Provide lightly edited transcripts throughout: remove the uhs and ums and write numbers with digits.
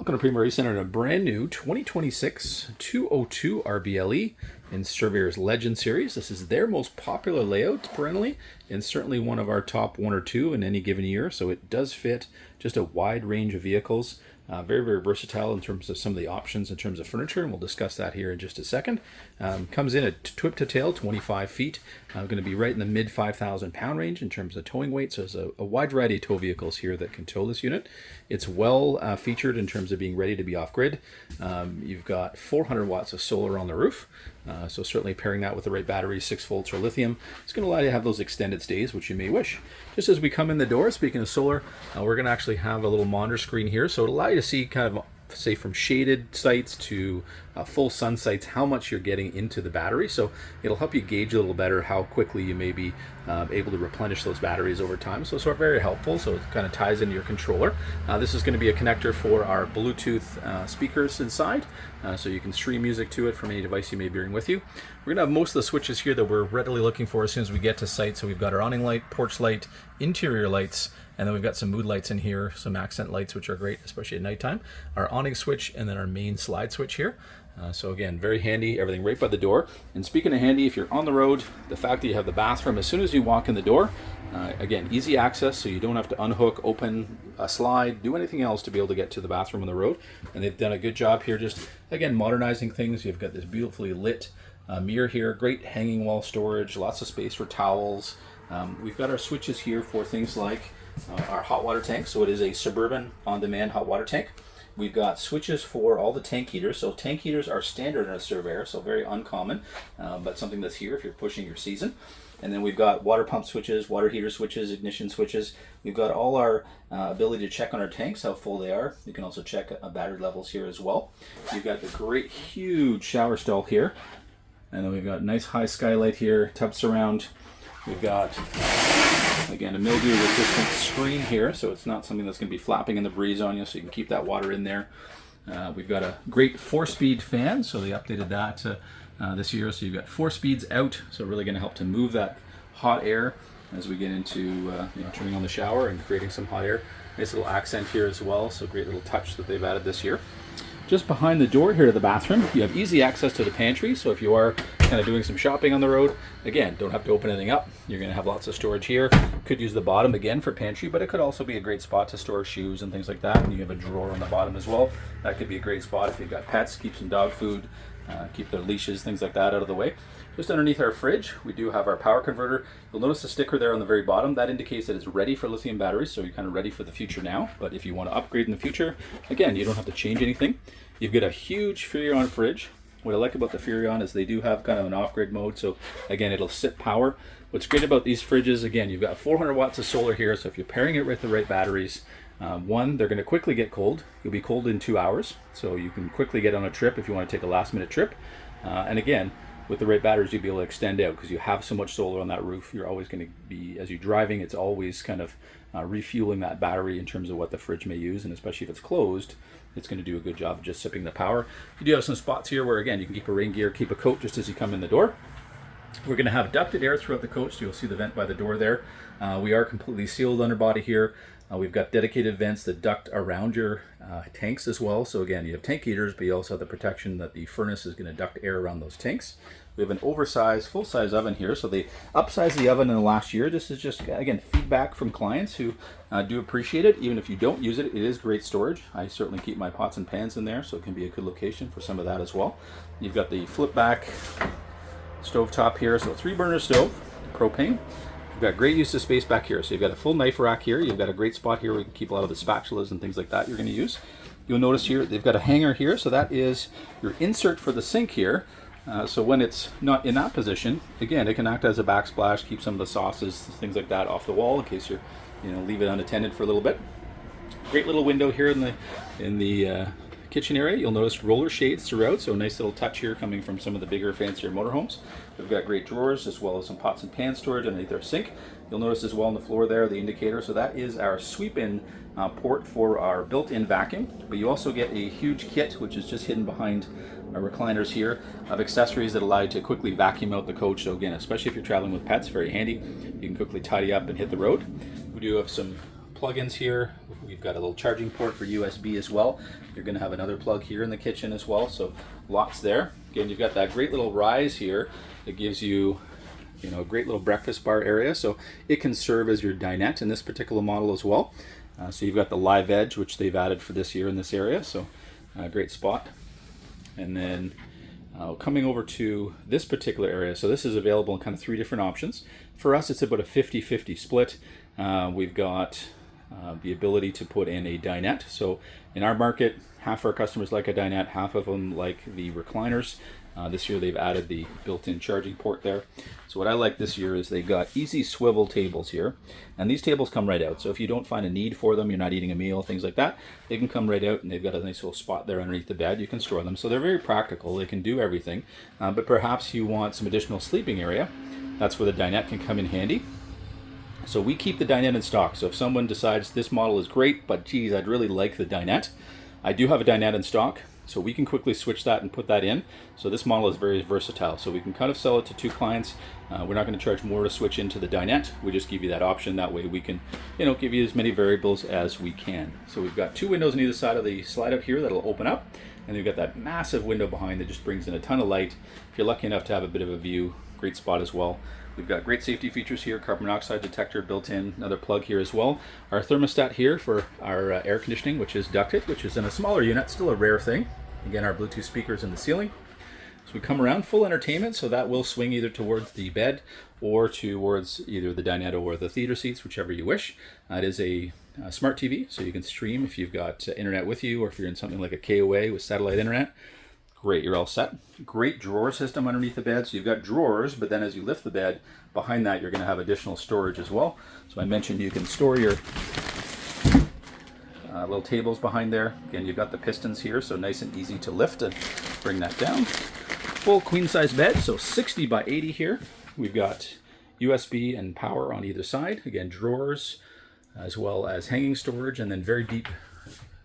Welcome to Premier Center in a brand new 2026 202 RBLE in Surveyor's Legend series. This is their most popular layout perennially, and certainly one of our top one or two in any given year. So it does fit just a wide range of vehicles. Very, very versatile in terms of some of the options in terms of furniture, and we'll discuss that here in just a second. Comes in at twip to tail, 25 feet. Going to be right in the mid 5,000 pound range in terms of towing weight. So there's a wide variety of tow vehicles here that can tow this unit. It's well featured in terms of being ready to be off-grid. You've got 400 watts of solar on the roof. So certainly pairing that with the right batteries, 6 volts or lithium, it's going to allow you to have those extended stays, which you may wish. Just as we come in the door, speaking of solar, we're going to actually have a little monitor screen here. So it'll allow you to see kind of, say, from shaded sites to full sun sites, how much you're getting into the battery. So it'll help you gauge a little better how quickly you may be able to replenish those batteries over time. So it's very helpful. So it kind of ties into your controller. This is going to be a connector for our Bluetooth speakers inside. So you can stream music to it from any device you may be bringing with you. We're going to have most of the switches here that we're readily looking for as soon as we get to site. So we've got our awning light, porch light, interior lights, and then we've got some mood lights in here, some accent lights, which are great, especially at nighttime. Our awning switch, and then our main slide switch here. So again, very handy, everything right by the door. And speaking of handy, if you're on the road, the fact that you have the bathroom as soon as you walk in the door, again, easy access, so you don't have to unhook, open a slide, do anything else to be able to get to the bathroom on the road. And they've done a good job here, just again, modernizing things. You've got this beautifully lit mirror here, great hanging wall storage, lots of space for towels. We've got our switches here for things like our hot water tank. So it is a Suburban on-demand hot water tank. We've got switches for all the tank heaters. So tank heaters are standard in a Surveyor, so very uncommon, but something that's here if you're pushing your season. And then we've got water pump switches, water heater switches, ignition switches. We've got all our ability to check on our tanks, how full they are. You can also check battery levels here as well. You've got the great huge shower stall here. And then we've got a nice high skylight here, tub surround. We've got, again, a mildew resistant screen here, so it's not something that's going to be flapping in the breeze on you, so you can keep that water in there. We've got a great 4-speed fan, so they updated that this year. So you've got 4 speeds out, so really going to help to move that hot air as we get into turning on the shower and creating some hot air. Nice little accent here as well, so great little touch that they've added this year. Just behind the door here to the bathroom, you have easy access to the pantry. So if you are kind of doing some shopping on the road, again, don't have to open anything up. You're going to have lots of storage here. Could use the bottom again for pantry, but it could also be a great spot to store shoes and things like that. And you have a drawer on the bottom as well. That could be a great spot if you've got pets, keep some dog food, keep their leashes, things like that out of the way. Just underneath our fridge, we do have our power converter. You'll notice the sticker there on the very bottom. That indicates that it's ready for lithium batteries, so you're kind of ready for the future now. But if you want to upgrade in the future, again, you don't have to change anything. You've got a huge Furrion fridge. What I like about the Furrion is they do have kind of an off-grid mode, so again, it'll sip power. What's great about these fridges, again, you've got 400 watts of solar here, so if you're pairing it with the right batteries, one, they're going to quickly get cold. You'll be cold in 2 hours, so you can quickly get on a trip if you want to take a last-minute trip. And again, with the right batteries, you'll be able to extend out because you have so much solar on that roof. You're always going to be, as you're driving, it's always kind of refueling that battery in terms of what the fridge may use, and especially if it's closed, it's going to do a good job of just sipping the power. You do have some spots here where, again, you can keep a rain gear, keep a coat just as you come in the door. We're going to have ducted air throughout the coach, so you'll see the vent by the door there. We are completely sealed underbody here. We've got dedicated vents that duct around your tanks as well. So again, you have tank heaters, but you also have the protection that the furnace is going to duct air around those tanks. We have an oversized, full-size oven here. So they upsized the oven in the last year. This is just, again, feedback from clients who do appreciate it. Even if you don't use it, it is great storage. I certainly keep my pots and pans in there, so it can be a good location for some of that as well. You've got the flip-back stove top here. So 3-burner stove, propane. You've got great use of space back here. So you've got a full knife rack here. You've got a great spot here where you can keep a lot of the spatulas and things like that you're going to use. You'll notice here they've got a hanger here. So that is your insert for the sink here. So when it's not in that position, again, it can act as a backsplash, keep some of the sauces, things like that off the wall in case you're, leave it unattended for a little bit. Great little window here in the kitchen area. You'll notice roller shades throughout, so a nice little touch here coming from some of the bigger, fancier motorhomes. We've got great drawers as well as some pots and pan storage underneath our sink. You'll notice as well on the floor there the indicator, so that is our sweep-in port for our built-in vacuum. But you also get a huge kit, which is just hidden behind our recliners here, of accessories that allow you to quickly vacuum out the coach. So again, especially if you're traveling with pets, very handy. You can quickly tidy up and hit the road. We do have some plugins here. We've got a little charging port for USB as well. You're going to have another plug here in the kitchen as well, so lots there. Again, you've got that great little rise here that gives you, you know, a great little breakfast bar area, so it can serve as your dinette in this particular model as well. So you've got the live edge, which they've added for this year in this area, so great spot. And then coming over to this particular area, so this is available in kind of 3 different options. For us, it's about a 50-50 split. We've got the ability to put in a dinette. So in our market, half our customers like a dinette, half of them like the recliners. This year they've added the built-in charging port there. So what I like this year is they've got easy swivel tables here, and these tables come right out. So if you don't find a need for them, you're not eating a meal, things like that, they can come right out, and they've got a nice little spot there underneath the bed. You can store them. So they're very practical. They can do everything, but perhaps you want some additional sleeping area. That's where the dinette can come in handy. So we keep the dinette in stock. So if someone decides this model is great, but geez, I'd really like the dinette, I do have a dinette in stock. So we can quickly switch that and put that in. So this model is very versatile. So we can kind of sell it to 2 clients. We're not going to charge more to switch into the dinette. We just give you that option. That way we can, you know, give you as many variables as we can. So we've got 2 windows on either side of the slide up here that'll open up. And we've got that massive window behind that just brings in a ton of light. If you're lucky enough to have a bit of a view, great spot as well. We've got great safety features here, carbon monoxide detector built in, another plug here as well. Our thermostat here for our air conditioning, which is ducted, which is in a smaller unit, still a rare thing. Again, our Bluetooth speakers in the ceiling. So we come around, full entertainment, so that will swing either towards the bed or towards either the dinette or the theater seats, whichever you wish. It is a smart TV, so you can stream if you've got internet with you, or if you're in something like a KOA with satellite internet. Great, you're all set. Great drawer system underneath the bed. So you've got drawers, but then as you lift the bed, behind that you're going to have additional storage as well. So I mentioned you can store your little tables behind there. Again, you've got the pistons here, so nice and easy to lift and bring that down. Full queen size bed, so 60 by 80 here. We've got USB and power on either side. Again, drawers as well as hanging storage, and then very deep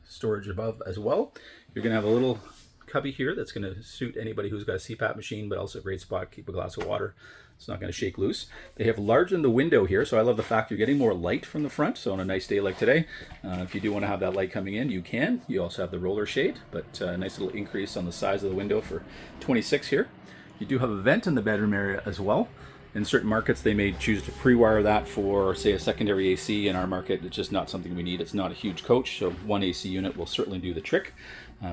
storage above as well. You're going to have a little cubby here that's going to suit anybody who's got a CPAP machine, but also a great spot, keep a glass of water. It's not going to shake loose. They have largened the window here, so I love the fact you're getting more light from the front. So on a nice day like today, if you do want to have that light coming in, you can. You also have the roller shade, but a nice little increase on the size of the window for 26 here. You do have a vent in the bedroom area as well. In certain markets, they may choose to pre-wire that for, say, a secondary AC. In our market, it's just not something we need. It's not a huge coach, so one AC unit will certainly do the trick.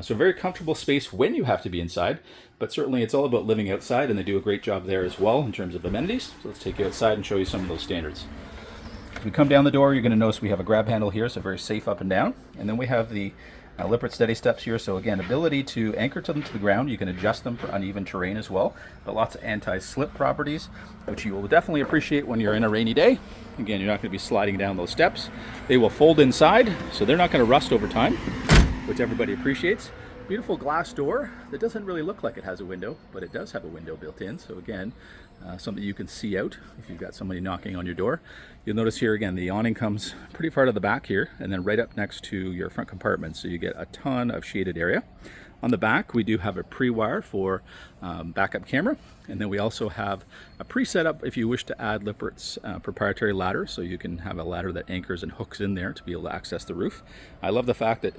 So very comfortable space when you have to be inside, but certainly it's all about living outside, and they do a great job there as well in terms of amenities. So let's take you outside and show you some of those standards. As we come down the door, you're going to notice we have a grab handle here, so very safe up and down. And then we have the Lippert steady steps here, so again, ability to anchor them to the ground. You can adjust them for uneven terrain as well, but lots of anti-slip properties, which you will definitely appreciate when you're in a rainy day. Again, you're not going to be sliding down those steps. They will fold inside, so they're not going to rust over time, which everybody appreciates. Beautiful glass door that doesn't really look like it has a window, but it does have a window built in. So again, something you can see out if you've got somebody knocking on your door. You'll notice here again, the awning comes pretty far to the back here, and then right up next to your front compartment. So you get a ton of shaded area. On the back, we do have a pre-wire for backup camera. And then we also have a pre-setup if you wish to add Lippert's proprietary ladder. So you can have a ladder that anchors and hooks in there to be able to access the roof. I love the fact that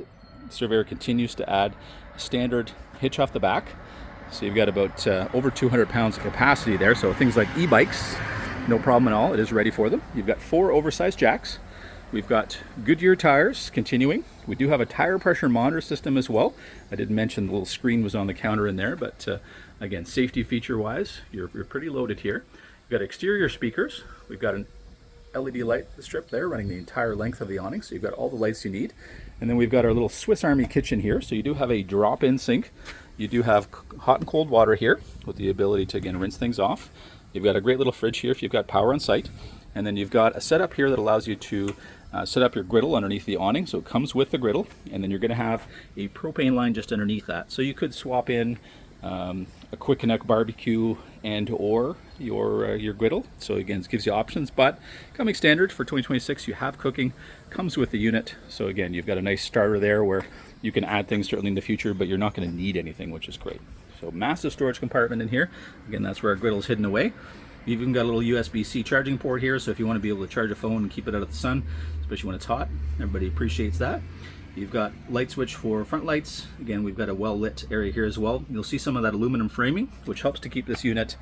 Surveyor continues to add a standard hitch off the back. So you've got about over 200 pounds of capacity there. So things like e-bikes, no problem at all. It is ready for them. You've got 4 oversized jacks. We've got Goodyear tires continuing. We do have a tire pressure monitor system as well. I did mention the little screen was on the counter in there, but again, safety feature wise, you're pretty loaded here. You've got exterior speakers. We've got an LED light strip there running the entire length of the awning, so you've got all the lights you need. And then we've got our little Swiss Army kitchen here, so you do have a drop-in sink. You do have hot and cold water here with the ability to, again, rinse things off. You've got a great little fridge here if you've got power on site. And then you've got a setup here that allows you to set up your griddle underneath the awning, so it comes with the griddle. And then you're going to have a propane line just underneath that. So you could swap in a quick connect barbecue and or your griddle. So again, it gives you options, but coming standard for 2026, you have cooking, comes with the unit. So again, you've got a nice starter there where you can add things certainly in the future, but you're not going to need anything, which is great. So massive storage compartment in here. Again, that's where our griddle is hidden away. You've even got a little USB-C charging port here, so if you want to be able to charge a phone and keep it out of the sun, it's especially when it's hot. Everybody appreciates that. You've got light switch for front lights. Again, we've got a well-lit area here as well. You'll see some of that aluminum framing, which helps to keep this unit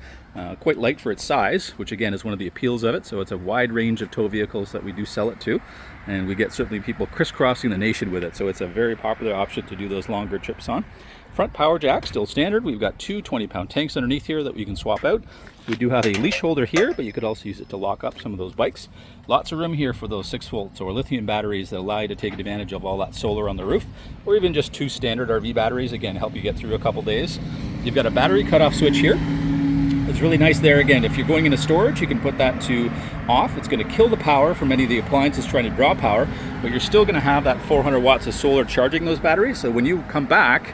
quite light for its size, which again is one of the appeals of it. So it's a wide range of tow vehicles that we do sell it to, and we get certainly people crisscrossing the nation with it. So it's a very popular option to do those longer trips on. Front power jack, still standard. We've got two 20-pound tanks underneath here that we can swap out. We do have a leash holder here, but you could also use it to lock up some of those bikes. Lots of room here for those 6-volt or lithium batteries that allow you to take advantage of all that solar on the roof, or even just two standard RV batteries, again, help you get through a couple days. You've got a battery cutoff switch here. It's really nice there. Again, if you're going into storage, you can put that to off. It's going to kill the power from any of the appliances trying to draw power, but you're still going to have that 400 watts of solar charging those batteries. So when you come back,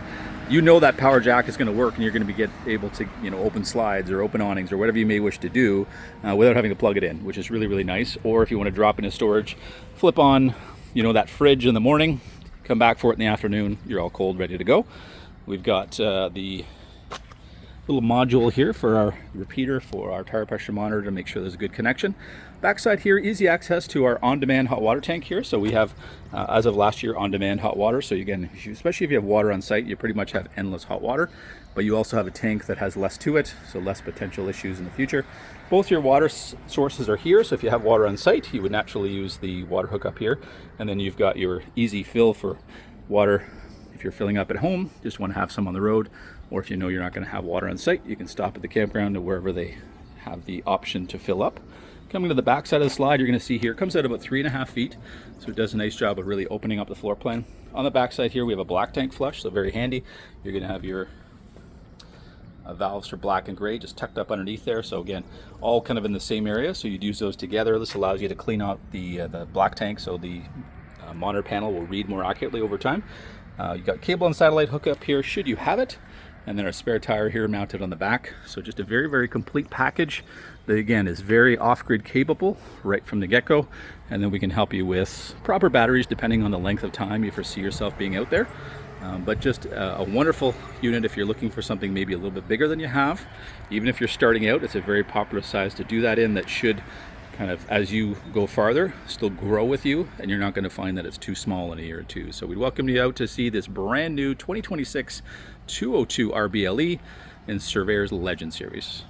you know that power jack is going to work, and you're going to be able to, open slides or open awnings or whatever you may wish to do without having to plug it in, which is really, really nice. Or if you want to drop into storage, flip on, that fridge in the morning, come back for it in the afternoon, you're all cold, ready to go. We've got the little module here for our repeater for our tire pressure monitor to make sure there's a good connection. Backside here, easy access to our on-demand hot water tank here. So we have, as of last year, on-demand hot water. So again, especially if you have water on site, you pretty much have endless hot water, but you also have a tank that has less to it, so less potential issues in the future. Both your water sources are here, so if you have water on site, you would naturally use the water hookup here, and then you've got your easy fill for water. If you're filling up at home, just want to have some on the road, or if you know you're not going to have water on site, you can stop at the campground or wherever they have the option to fill up. Coming to the back side of the slide, you're going to see here, it comes out about 3.5 feet, so it does a nice job of really opening up the floor plan. On the back side here, we have a black tank flush, so very handy. You're going to have your valves for black and gray just tucked up underneath there. So again, all kind of in the same area, so you'd use those together. This allows you to clean out the black tank, so the monitor panel will read more accurately over time. You've got cable and satellite hookup here, should you have it. And then our spare tire here mounted on the back. So just a very, very complete package that again is very off-grid capable right from the get-go. And then we can help you with proper batteries depending on the length of time you foresee yourself being out there. But just a wonderful unit if you're looking for something maybe a little bit bigger than you have. Even if you're starting out, it's a very popular size to do that in, that should kind of, as you go farther, still grow with you, and you're not going to find that it's too small in a year or two. So we'd welcome you out to see this brand new 2026 202 RBLE in Surveyor's Legend series.